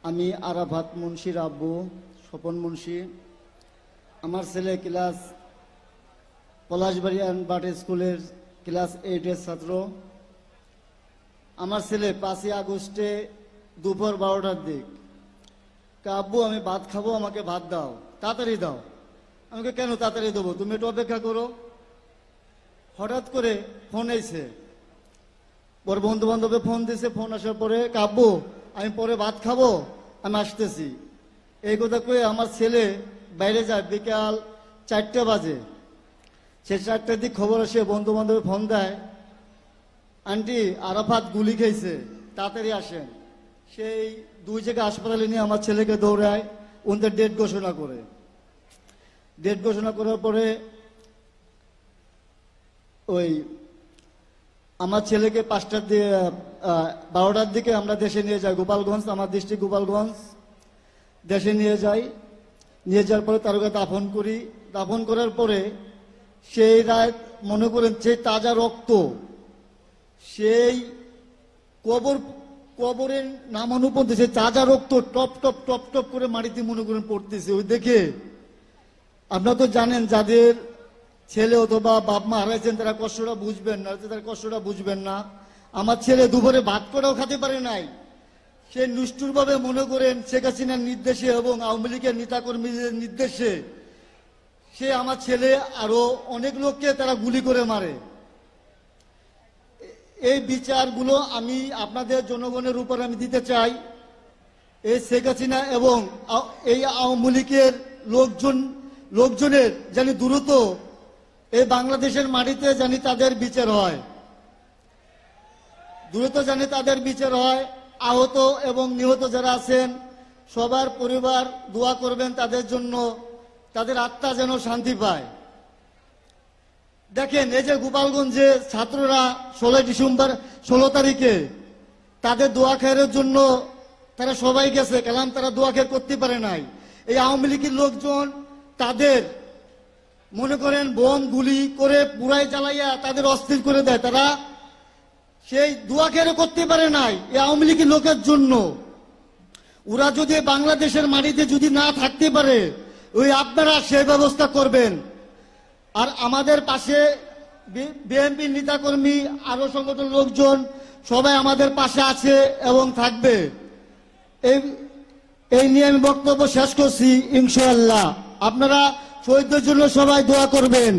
আমি আরাফাত মুন্সির আব্বু স্বপন মুন্সি। আমার ছেলে ক্লাস পলাশবাড়ি বাট স্কুলের ক্লাস 8-এর ছাত্র। আমার ছেলে 5ই আগস্টে দুপুর 12টার দিক আব্বু আমি ভাত খাবো, আমাকে ভাত দাও, তাড়াতাড়ি দাও। আমাকে কেন তাড়াতাড়ি দেবো, তুমি একটু অপেক্ষা করো। হঠাৎ করে ফোন এসে ওর বন্ধু বান্ধবে ফোন দিয়েছে। ফোন আসার পরে আব্বু আমি পরে ভাত খাবো, আমি আসতেছি। এই কথা কয়ে আমার ছেলে বাইরে যায়। বিকাল 4টে বাজে। সে 4টার দিক খবর আসে, বন্ধু বান্ধবে ফোন দেয়, আন্টি আরাফাত গুলি খেয়েছে, তাড়াতাড়ি আসেন। সেই 2 জায়গায় হাসপাতালে নিয়ে আমার ছেলেকে দৌড়ায়, ওদের ডেট ঘোষণা করে। ডেট ঘোষণা করার পরে ওই আমার ছেলেকে 12টার দিকে আমরা দেশে নিয়ে যাই। গোপালগঞ্জ, আমার ডিস্ট্রিক্ট গোপালগঞ্জ। দেশে নিয়ে যাই। নিয়ে যাওয়ার পরে তার দাফন করি। দাফন করার পরে সেই রাত মনে করেন সেই তাজা রক্ত সেই কবরের নামানো পর্যন্ত সেই তাজা রক্ত টপ টপ টপ টপ করে মাটিতে মনে করেন পড়তেছে। ওই দেখে আপনারা তো জানেন, যাদের ছেলে অথবা বাপ মা হারাইছেন তারা কষ্টটা বুঝবেন না, তারা কষ্টটা বুঝবেন না। আমার ছেলে দুপুরে ভাত করেও খেতে পারে নাই। সে নিষ্ঠুরভাবে মনে করেন শেখ হাসিনার নির্দেশে এবং আওয়ামী লীগের নেতাকর্মীদের নির্দেশে সে আমার ছেলে আরো অনেক লোককে তারা গুলি করে মারে। এই বিচারগুলো আমি আপনাদের জনগণের উপর আমি দিতে চাই। এই শেখ হাসিনা এবং এই আওয়ামী লীগের লোকজনের জানি দ্রুত এই বাংলাদেশের মাটিতে জানি তাদের বিচার হয়, দ্রুত জানি তাদের বিচার হয়। আহত এবং নিহত যারা আছেন সবার পরিবার দোয়া করবেন তাদের জন্য, তাদের আত্মা যেন শান্তি পায়। দেখেন এই যে গোপালগঞ্জে ছাত্ররা 16 তারিখে তাদের দোয়া খায়ের জন্য তারা সবাই গেছে, কারণ তারা দোয়া খায়ের করতে পারে নাই। এই আওয়ামী লীগের লোকজন তাদের মনে করেন বোম গুলি করে পুরাই জ্বালাইয়া তাদের অস্থির করে দেয়। তারা সেই দোয়া খায়ের করতে পারে নাই এই আওয়ামী লীগের লোকের জন্য। ওরা যদি বাংলাদেশের মাটিতে যদি না থাকতে পারে, ওই আপনারা সেই ব্যবস্থা করবেন। আর আমাদের পাশে বিএনপি নেতাকর্মী আরো সংগঠন লোকজন সবাই আমাদের পাশে আছে এবং থাকবে। এই নিয়ে আমি বক্তব্য শেষ করছি। ইনশাআল্লাহ আপনারা শহীদদের জন্য সবাই দোয়া করবেন।